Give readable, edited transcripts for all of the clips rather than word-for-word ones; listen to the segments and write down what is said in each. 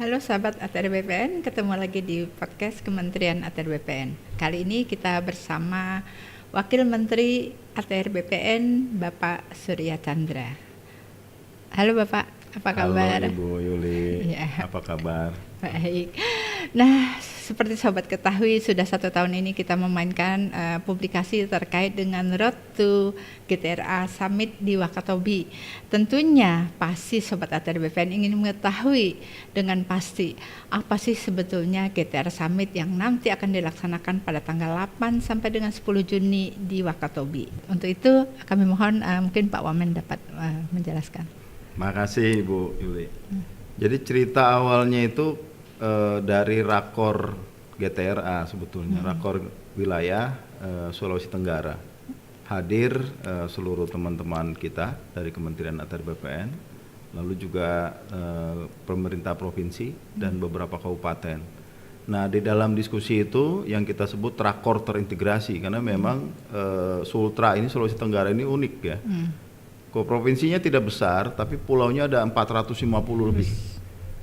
Halo sahabat ATR BPN, ketemu lagi di podcast Kementerian ATR BPN. Kali ini kita bersama Wakil Menteri ATR BPN, Bapak Surya Chandra. Halo Bapak, apa kabar? Halo Ibu Yuli, Ya, apa kabar? baik. Nah, seperti sobat ketahui, sudah 1 tahun ini kita memainkan publikasi terkait dengan Road to GTRA Summit di Wakatobi. Tentunya pasti sobat ATR BPN ingin mengetahui dengan pasti apa sih sebetulnya GTRA Summit yang nanti akan dilaksanakan pada tanggal 8 sampai dengan 10 Juni di Wakatobi. Untuk itu kami mohon mungkin Pak Wamen dapat menjelaskan. Makasih Ibu Yuli. Jadi cerita awalnya itu dari rakor GTRA sebetulnya, rakor wilayah Sulawesi Tenggara. Hadir seluruh teman-teman kita dari Kementerian ATR BPN, lalu juga pemerintah provinsi dan beberapa kabupaten. Nah, di dalam diskusi itu yang kita sebut rakor terintegrasi, karena memang Sultra ini, Sulawesi Tenggara ini unik ya. Provinsinya tidak besar, tapi pulaunya ada 450 lebih.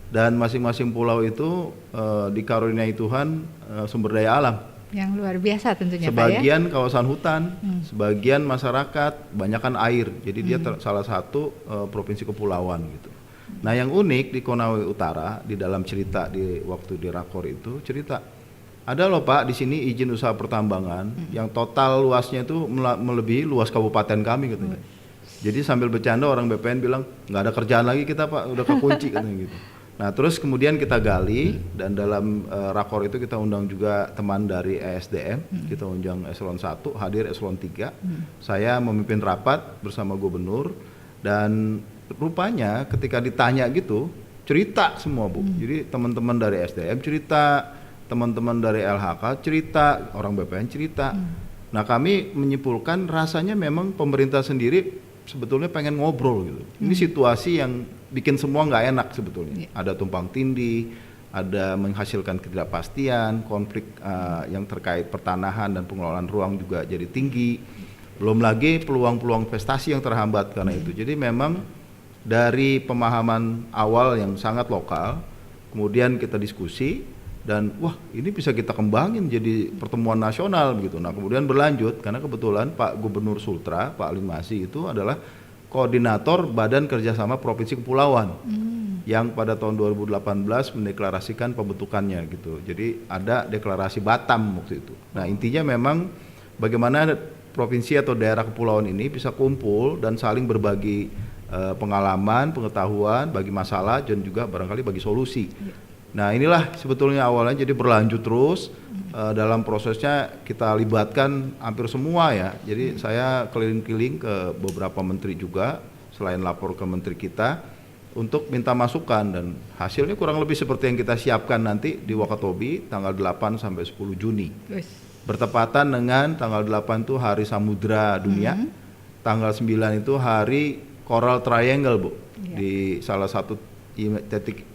Dan masing-masing pulau itu dikaruniai Tuhan sumber daya alam. Yang luar biasa tentunya Sebagian Pak ya? Kawasan hutan, sebagian masyarakat, banyakkan air. Jadi dia salah satu provinsi kepulauan gitu. Nah, yang unik di Konawe Utara di dalam cerita waktu di rakor itu cerita ada loh Pak di sini izin usaha pertambangan yang total luasnya itu melebihi luas kabupaten kami katanya. Jadi sambil bercanda orang BPN bilang nggak ada kerjaan lagi kita Pak, udah kekunci katanya gitu. Nah, terus kemudian kita gali dan dalam rakor itu kita undang juga teman dari ESDM, kita undang eselon 1, hadir eselon 3. Saya memimpin rapat bersama gubernur dan rupanya ketika ditanya gitu cerita semua Bu. Jadi teman-teman dari SDM cerita, teman-teman dari LHK cerita, orang BPN cerita. Nah, kami menyimpulkan rasanya memang pemerintah sendiri sebetulnya pengen ngobrol gitu. Ini situasi yang bikin semua nggak enak sebetulnya. Ada tumpang tindih, ada menghasilkan ketidakpastian, konflik yang terkait pertanahan dan pengelolaan ruang juga jadi tinggi. Belum lagi peluang-peluang investasi yang terhambat karena itu. Jadi memang dari pemahaman awal yang sangat lokal, kemudian kita diskusi dan wah ini bisa kita kembangin jadi pertemuan nasional begitu. Nah, kemudian berlanjut karena kebetulan Pak Gubernur Sultra, Pak Limasi itu adalah koordinator Badan Kerjasama Provinsi Kepulauan yang pada tahun 2018 mendeklarasikan pembentukannya gitu. Jadi ada deklarasi Batam waktu itu. Nah, intinya memang bagaimana provinsi atau daerah kepulauan ini bisa kumpul dan saling berbagi pengalaman, pengetahuan, bagi masalah dan juga barangkali bagi solusi. Nah, inilah sebetulnya awalnya, jadi berlanjut terus dalam prosesnya kita libatkan hampir semua ya. Jadi saya keliling-keliling ke beberapa menteri juga selain lapor ke menteri kita untuk minta masukan dan hasilnya kurang lebih seperti yang kita siapkan nanti di Wakatobi tanggal 8 sampai 10 Juni. Bertepatan dengan tanggal 8 itu Hari Samudra Dunia, tanggal 9 itu Hari Coral Triangle Bu, di salah satu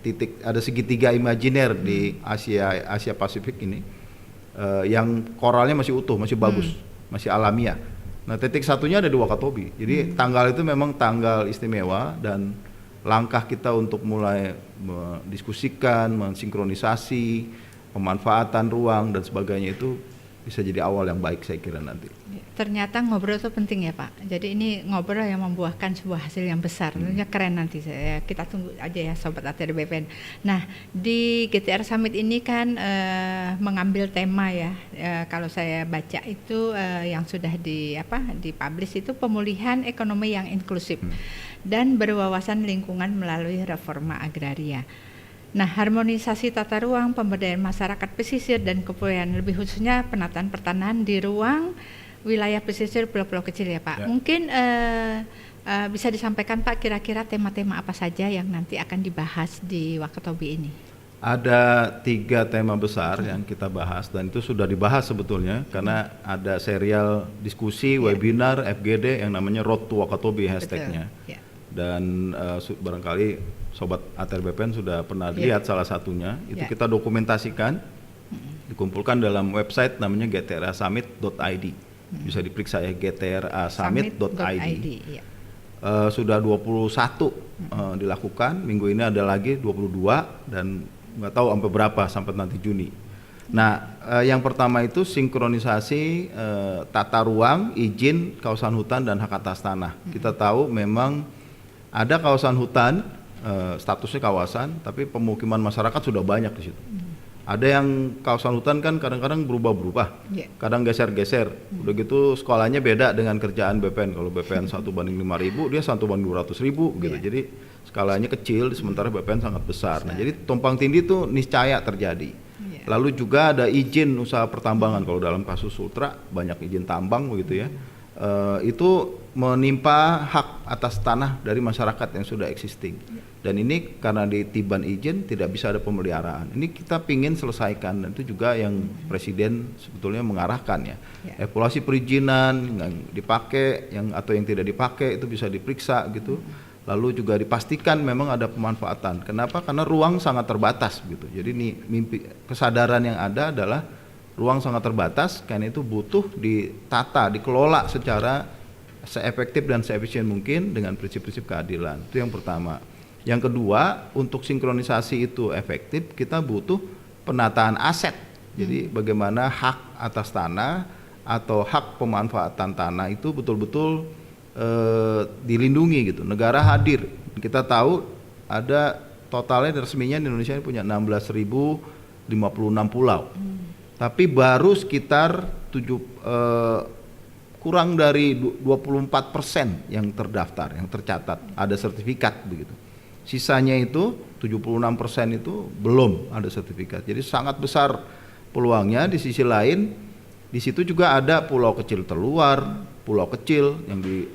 titik ada segitiga imajiner di Asia Pasifik ini yang koralnya masih utuh, masih bagus, masih alamiah. Nah, titik satunya ada di Wakatobi. Jadi tanggal itu memang tanggal istimewa dan langkah kita untuk mulai mendiskusikan, mensinkronisasi, pemanfaatan ruang dan sebagainya itu bisa jadi awal yang baik saya kira nanti. Ternyata ngobrol itu penting ya Pak. Jadi ini ngobrol yang membuahkan sebuah hasil yang besar. Tentunya keren nanti kita tunggu aja ya Sobat ATR BPN. Nah, di GTR Summit ini kan mengambil tema ya. Kalau saya baca itu yang sudah dipublish itu pemulihan ekonomi yang inklusif dan berwawasan lingkungan melalui reforma agraria. Nah, harmonisasi tata ruang, pemberdayaan masyarakat pesisir dan kepulauan, lebih khususnya penataan pertanahan di ruang wilayah pesisir pulau-pulau kecil ya Pak. Ya. Mungkin bisa disampaikan Pak kira-kira tema-tema apa saja yang nanti akan dibahas di Wakatobi ini? Ada 3 tema besar yang kita bahas dan itu sudah dibahas sebetulnya karena ada serial diskusi, webinar, FGD yang namanya Road to Wakatobi hashtagnya. Dan barangkali Sobat ATR BPN sudah pernah lihat salah satunya, itu kita dokumentasikan, dikumpulkan dalam website namanya gtrasummit.id. Bisa diperiksa ya, gtrasummit.id. sudah 21 dilakukan, minggu ini ada lagi 22 dan nggak tahu sampai berapa sampai nanti Juni. Nah, yang pertama itu sinkronisasi tata ruang, izin, kawasan hutan dan hak atas tanah. Kita tahu memang ada kawasan hutan, statusnya kawasan, tapi pemukiman masyarakat sudah banyak di situ. Ada yang kawasan hutan kan kadang-kadang berubah-berubah, kadang geser-geser. Udah gitu skalanya beda dengan kerjaan BPN. Kalau BPN 1:5.000, dia 1:200.000 gitu. Jadi skalanya kecil, sementara BPN sangat besar. Nah, jadi tumpang tindih itu niscaya terjadi. Lalu juga ada izin usaha pertambangan. Kalau dalam kasus Sultra banyak izin tambang begitu ya. Itu menimpa hak atas tanah dari masyarakat yang sudah existing. Dan ini karena ditiban izin tidak bisa ada pemeliharaan. Ini kita pingin selesaikan, dan itu juga yang Presiden sebetulnya mengarahkan ya. Evaluasi perizinan yang dipakai, atau yang tidak dipakai itu bisa diperiksa gitu. Lalu juga dipastikan memang ada pemanfaatan. Kenapa? Karena ruang sangat terbatas gitu. Jadi kesadaran yang ada adalah ruang sangat terbatas, karena itu butuh ditata, dikelola secara seefektif dan seefisien mungkin dengan prinsip-prinsip keadilan. Itu yang pertama. Yang kedua, untuk sinkronisasi itu efektif, kita butuh penataan aset. Jadi bagaimana hak atas tanah atau hak pemanfaatan tanah itu betul-betul dilindungi gitu. Negara hadir. Kita tahu ada totalnya resminya di Indonesia ini punya 16.056 pulau. Tapi baru sekitar kurang dari 24% yang terdaftar, yang tercatat, ada sertifikat begitu. Sisanya itu 76% itu belum ada sertifikat. Jadi sangat besar peluangnya. Di sisi lain, di situ juga ada pulau kecil terluar, pulau kecil yang di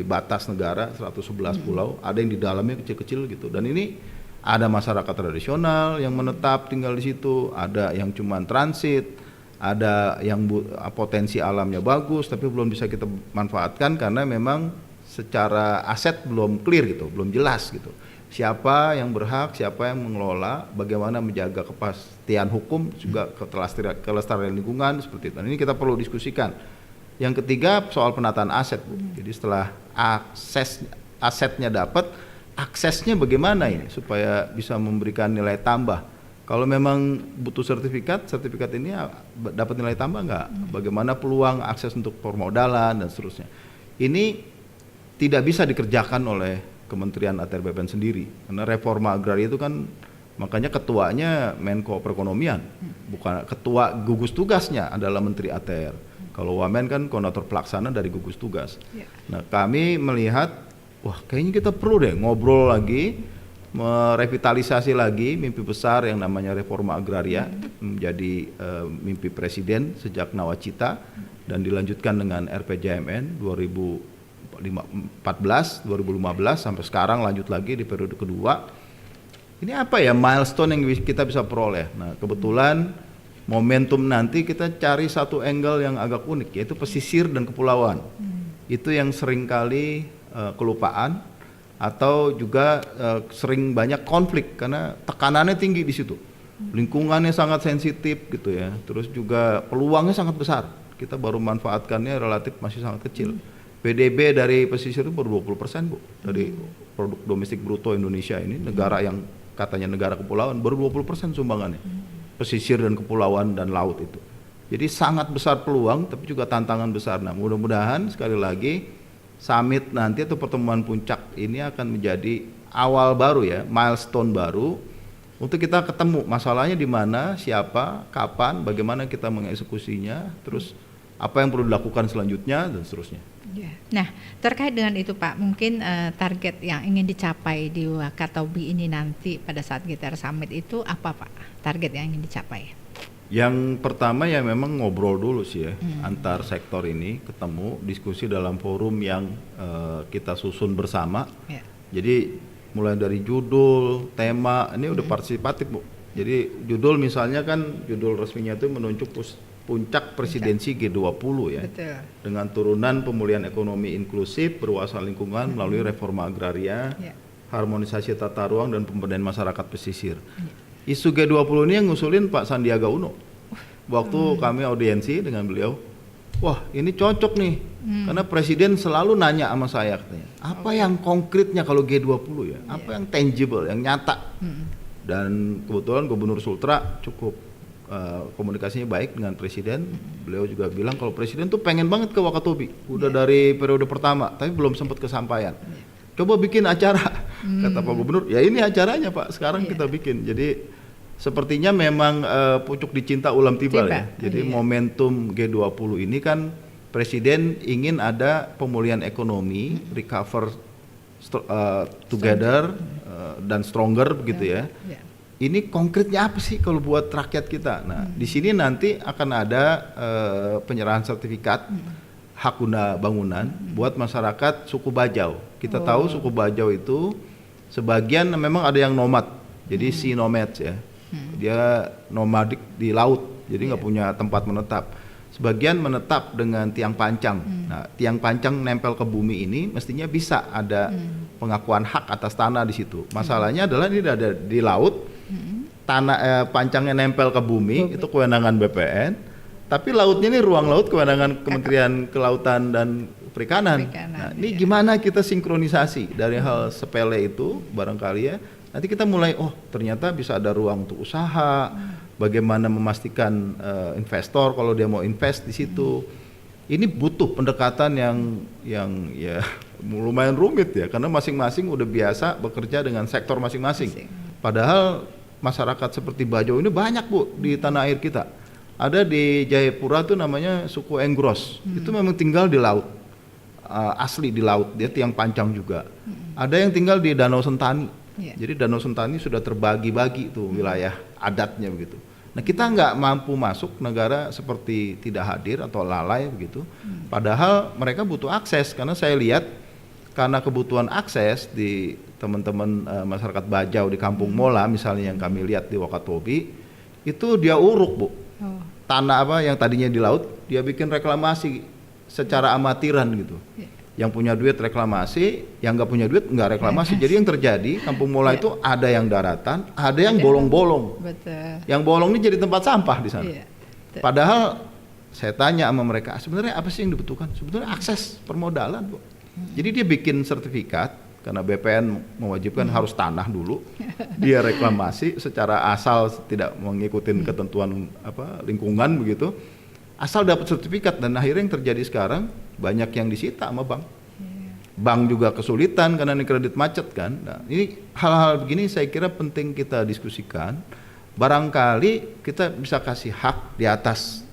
batas negara 111 pulau, ada yang di dalamnya kecil-kecil gitu. Dan ini ada masyarakat tradisional yang menetap tinggal di situ, ada yang cuman transit, ada yang potensi alamnya bagus tapi belum bisa kita manfaatkan karena memang secara aset belum clear gitu, belum jelas gitu. Siapa yang berhak, siapa yang mengelola, bagaimana menjaga kepastian hukum, juga kelestarian lingkungan seperti itu. Dan ini kita perlu diskusikan. Yang ketiga soal penataan aset, Bu. Jadi setelah asetnya dapat, aksesnya bagaimana ini supaya bisa memberikan nilai tambah. Kalau memang butuh sertifikat ini dapat nilai tambah nggak? Bagaimana peluang akses untuk permodalan dan seterusnya. Ini tidak bisa dikerjakan oleh Kementerian ATR BPN sendiri, karena reforma agraria itu kan makanya ketuanya Menko Perekonomian, bukan ketua gugus tugasnya adalah Menteri ATR. Kalau Wamen kan koordinator pelaksana dari gugus tugas. Nah, kami melihat, wah kayaknya kita perlu deh ngobrol lagi, merevitalisasi lagi mimpi besar yang namanya reforma agraria menjadi mimpi Presiden sejak Nawacita dan dilanjutkan dengan RPJMN 2014, 2015 sampai sekarang lanjut lagi di periode kedua. Ini apa ya milestone yang kita bisa peroleh. Nah, kebetulan momentum nanti kita cari satu angle yang agak unik, yaitu pesisir dan kepulauan. Itu yang seringkali kelupaan atau juga sering banyak konflik karena tekanannya tinggi di situ. Lingkungannya sangat sensitif gitu ya. Terus juga peluangnya sangat besar. Kita baru manfaatkannya relatif masih sangat kecil. PDB dari pesisir itu baru 20%, Bu, dari produk domestik bruto Indonesia ini, negara yang katanya negara kepulauan, baru 20% sumbangannya. Pesisir dan kepulauan dan laut itu. Jadi sangat besar peluang, tapi juga tantangan besar. Nah, mudah-mudahan sekali lagi summit nanti atau pertemuan puncak ini akan menjadi awal baru ya, milestone baru untuk kita ketemu masalahnya di mana, siapa, kapan, bagaimana kita mengeksekusinya, terus apa yang perlu dilakukan selanjutnya dan seterusnya. Nah, terkait dengan itu Pak, mungkin target yang ingin dicapai di Wakatobi ini nanti pada saat GTR Summit itu apa Pak? Target yang ingin dicapai? Yang pertama ya memang ngobrol dulu sih ya, antar sektor ini ketemu, diskusi dalam forum yang kita susun bersama. Jadi mulai dari judul, tema, ini udah partisipatif, Bu. Jadi judul misalnya kan judul resminya itu menunjuk puncak presidensi G20 ya. Betul. Dengan turunan pemulihan ekonomi inklusif, perluasan lingkungan melalui reforma agraria, harmonisasi tata ruang dan pemberdayaan masyarakat pesisir. Isu G20 ini yang ngusulin Pak Sandiaga Uno. Waktu kami audiensi dengan beliau, wah ini cocok nih, karena presiden selalu nanya sama saya katanya, apa yang konkretnya kalau G20 ya, apa yang tangible, yang nyata. Dan kebetulan Gubernur Sultra cukup komunikasinya baik dengan presiden. Beliau juga bilang kalau presiden tuh pengen banget ke Wakatobi, udah dari periode pertama, tapi belum sempat kesampaian. Coba bikin acara, kata Pak Gubernur. Ya ini acaranya Pak, sekarang kita bikin. Jadi sepertinya memang pucuk dicinta ulam tiba ya. Jadi momentum G20 ini kan presiden ingin ada pemulihan ekonomi, recover together dan stronger begitu ya. Ini konkretnya apa sih kalau buat rakyat kita? Nah, di sini nanti akan ada penyerahan sertifikat hak guna bangunan buat masyarakat suku Bajau. Kita tahu suku Bajau itu sebagian memang ada yang nomad, jadi sea nomads ya. Dia nomadik di laut, jadi nggak punya tempat menetap. Sebagian menetap dengan tiang pancang. Nah, tiang pancang nempel ke bumi ini mestinya bisa ada pengakuan hak atas tanah di situ. Masalahnya adalah ini ada di laut, tanah pancangnya nempel ke bumi, itu kewenangan BPN. Tapi lautnya ini ruang laut kewenangan Kementerian Kelautan dan Perikanan. Nah, ini gimana kita sinkronisasi dari hal sepele itu barangkali ya. Nanti kita mulai, oh ternyata bisa ada ruang untuk usaha, bagaimana memastikan investor kalau dia mau invest di situ. Ini butuh pendekatan yang ya lumayan rumit ya, karena masing-masing udah biasa bekerja dengan sektor masing-masing. Padahal masyarakat seperti Bajau ini banyak Bu di tanah air kita. Ada di Jayapura tuh namanya suku Enggros, itu memang tinggal di laut, asli di laut, dia tiang pancang juga. Ada yang tinggal di Danau Sentani, jadi Danau Sentani sudah terbagi-bagi tuh wilayah adatnya begitu. Nah kita nggak mampu masuk, negara seperti tidak hadir atau lalai begitu. Padahal mereka butuh akses, karena saya lihat karena kebutuhan akses di teman-teman masyarakat Bajau di Kampung Mola misalnya yang kami lihat di Wakatobi, itu dia uruk Bu. Tanah apa yang tadinya di laut, dia bikin reklamasi secara amatiran gitu. Yang punya duit reklamasi, yang nggak punya duit nggak reklamasi. Jadi yang terjadi Kampung Mola itu ada yang daratan, ada yang bolong-bolong. Yang bolong ini jadi tempat sampah di sana. Padahal saya tanya sama mereka, sebenarnya apa sih yang dibutuhkan? Sebetulnya akses permodalan Bu. Jadi dia bikin sertifikat, karena BPN mewajibkan harus tanah dulu, dia reklamasi secara asal tidak mengikuti ketentuan lingkungan begitu, asal dapat sertifikat. Dan akhirnya yang terjadi sekarang banyak yang disita sama bank. Bank juga kesulitan karena ini kredit macet kan. Nah, ini hal-hal begini saya kira penting kita diskusikan. Barangkali kita bisa kasih hak di atas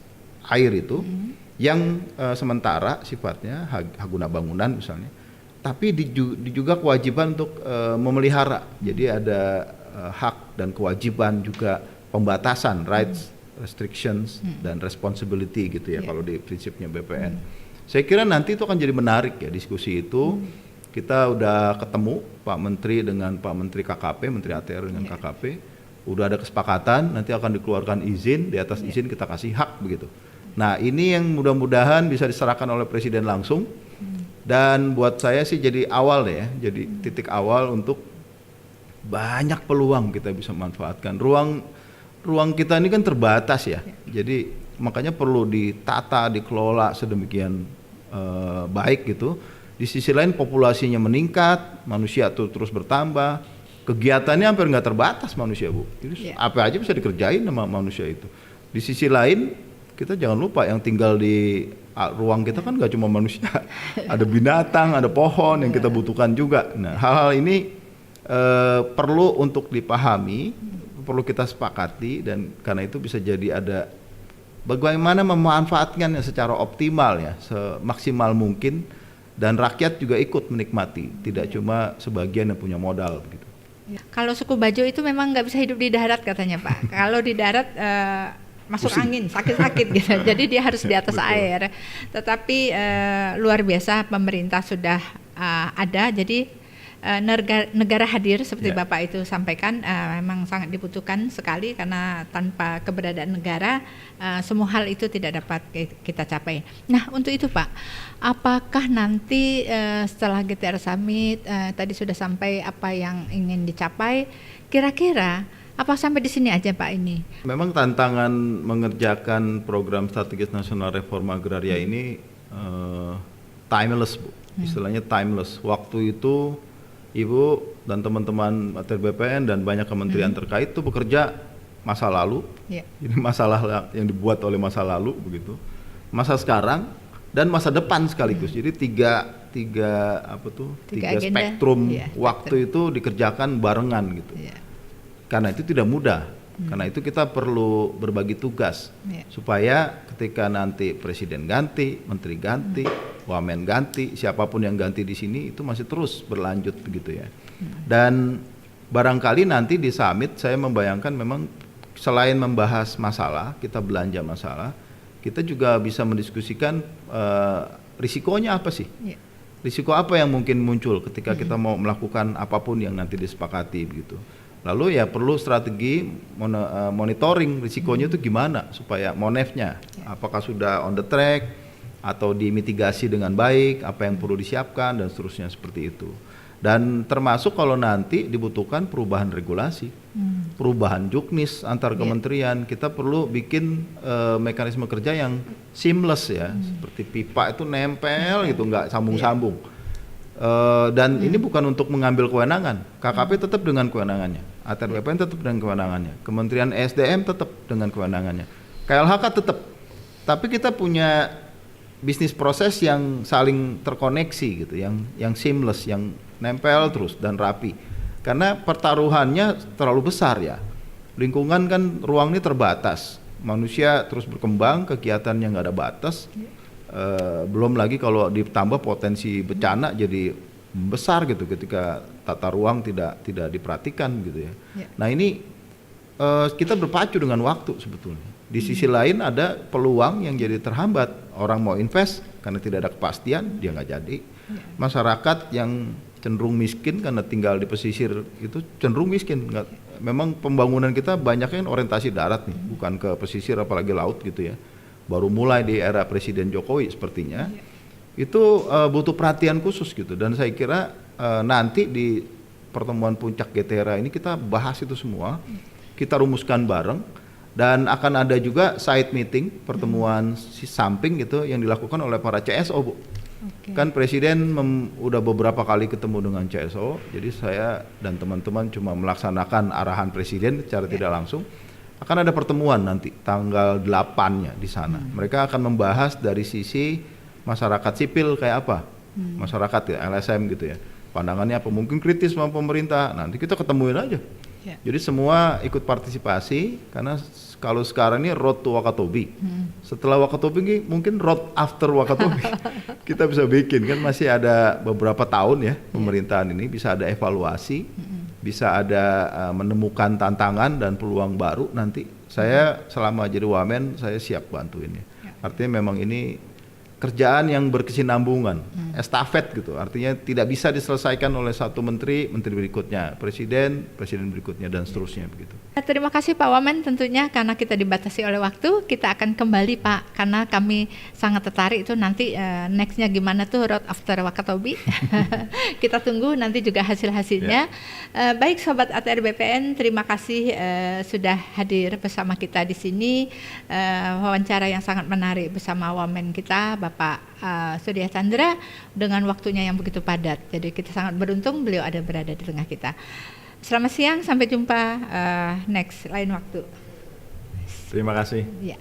air itu yang sementara sifatnya hak guna bangunan misalnya. Tapi juga kewajiban untuk memelihara. Jadi ada hak dan kewajiban juga pembatasan, rights, restrictions, dan responsibility gitu ya kalau di prinsipnya BPN. Saya kira nanti itu akan jadi menarik ya diskusi itu. Kita udah ketemu Pak Menteri dengan Pak Menteri KKP, Menteri ATR dengan KKP. Udah ada kesepakatan, nanti akan dikeluarkan izin, di atas izin kita kasih hak begitu. Nah ini yang mudah-mudahan bisa diserahkan oleh Presiden langsung. Dan buat saya sih jadi awal ya, jadi titik awal untuk banyak peluang kita bisa manfaatkan. Ruang kita ini kan terbatas ya, jadi makanya perlu ditata, dikelola sedemikian baik gitu. Di sisi lain populasinya meningkat, manusia tuh terus bertambah, kegiatannya hampir nggak terbatas manusia Bu. Jadi apa aja bisa dikerjain sama manusia itu. Di sisi lain kita jangan lupa yang tinggal di ruang kita kan nggak cuma manusia, ada binatang, ada pohon yang kita butuhkan juga. Nah hal-hal ini perlu untuk dipahami, perlu kita sepakati, dan karena itu bisa jadi ada bagaimana memanfaatkannya secara optimal ya, semaksimal mungkin, dan rakyat juga ikut menikmati, tidak cuma sebagian yang punya modal begitu. Kalau suku Bajau itu memang nggak bisa hidup di darat katanya Pak. Kalau di darat masuk angin, sakit-sakit gitu. Jadi dia harus di atas air. Tetapi luar biasa pemerintah sudah ada. Jadi negara hadir seperti Bapak itu sampaikan memang sangat dibutuhkan sekali, karena tanpa keberadaan negara semua hal itu tidak dapat kita capai. Nah untuk itu Pak, apakah nanti setelah GTR Summit tadi sudah sampai apa yang ingin dicapai, kira-kira Apa sampai di sini aja Pak ini? Memang tantangan mengerjakan program strategis nasional reforma agraria ini timeless, Bu. Istilahnya timeless. Waktu itu Ibu dan teman-teman ATR BPN dan banyak kementerian terkait itu bekerja masa lalu. Jadi masalah yang dibuat oleh masa lalu begitu. Masa sekarang dan masa depan sekaligus. Jadi tiga spektrum waktu itu dikerjakan barengan gitu. Karena itu tidak mudah. Karena itu kita perlu berbagi tugas supaya ketika nanti presiden ganti, menteri ganti, wamen ganti, siapapun yang ganti di sini itu masih terus berlanjut begitu ya. Dan barangkali nanti di summit saya membayangkan memang selain membahas masalah, kita belanja masalah, kita juga bisa mendiskusikan risikonya apa sih? Risiko apa yang mungkin muncul ketika kita mau melakukan apapun yang nanti disepakati begitu. Lalu ya perlu strategi monitoring risikonya itu gimana supaya monefnya apakah sudah on the track atau dimitigasi dengan baik, apa yang perlu disiapkan dan seterusnya seperti itu. Dan termasuk kalau nanti dibutuhkan perubahan regulasi, perubahan juknis antar kementerian, kita perlu bikin mekanisme kerja yang seamless ya, seperti pipa itu nempel gitu, nggak sambung-sambung. Dan ini bukan untuk mengambil kewenangan, KKP tetap dengan kewenangannya, ATR BPN tetap dengan kewenangannya, Kementerian ESDM tetap dengan kewenangannya, KLHK tetap. Tapi kita punya bisnis proses yang saling terkoneksi gitu, yang seamless, yang nempel terus dan rapi. Karena pertaruhannya terlalu besar ya. Lingkungan kan ruang ini terbatas. Manusia terus berkembang, kegiatannya nggak ada batas. Belum lagi kalau ditambah potensi bencana jadi besar gitu ketika tata ruang tidak diperhatikan gitu ya. Nah ini kita berpacu dengan waktu sebetulnya. Di sisi lain ada peluang yang jadi terhambat. Orang mau invest karena tidak ada kepastian, dia nggak jadi. Masyarakat yang cenderung miskin karena tinggal di pesisir itu cenderung miskin. Memang pembangunan kita banyaknya orientasi darat nih, bukan ke pesisir apalagi laut gitu ya. Baru mulai di era Presiden Jokowi sepertinya. Itu butuh perhatian khusus gitu. Dan saya kira nanti di pertemuan puncak GTERA ini kita bahas itu semua, kita rumuskan bareng. Dan akan ada juga side meeting, pertemuan samping gitu yang dilakukan oleh para CSO, Bu. Kan Presiden udah beberapa kali ketemu dengan CSO, jadi saya dan teman-teman cuma melaksanakan arahan Presiden secara tidak langsung. Akan ada pertemuan nanti tanggal 8-nya di sana. Mereka akan membahas dari sisi masyarakat sipil kayak apa, masyarakat ya, LSM gitu ya. Pandangannya apa, mungkin kritis sama pemerintah, nanti kita ketemuin aja. Jadi semua ikut partisipasi karena kalau sekarang ini road to Wakatobi. Setelah Wakatobi ini mungkin road after Wakatobi. Kita bisa bikin kan masih ada beberapa tahun ya pemerintahan ini bisa ada evaluasi, bisa ada menemukan tantangan dan peluang baru nanti. Saya selama jadi wamen saya siap bantuin ya. Artinya memang ini kerjaan yang berkesinambungan, estafet gitu. Artinya tidak bisa diselesaikan oleh satu menteri berikutnya, presiden berikutnya dan seterusnya begitu. Terima kasih Pak Wamen tentunya karena kita dibatasi oleh waktu, kita akan kembali Pak karena kami sangat tertarik itu nanti nextnya gimana tuh road after Wakatobi. Kita tunggu nanti juga hasil-hasilnya. Baik Sobat ATR BPN, terima kasih sudah hadir bersama kita di sini. Wawancara yang sangat menarik bersama Wamen kita Bapak Surya Chandra dengan waktunya yang begitu padat. Jadi kita sangat beruntung beliau ada berada di tengah kita. Selamat siang, sampai jumpa next lain waktu. Terima kasih. Ya.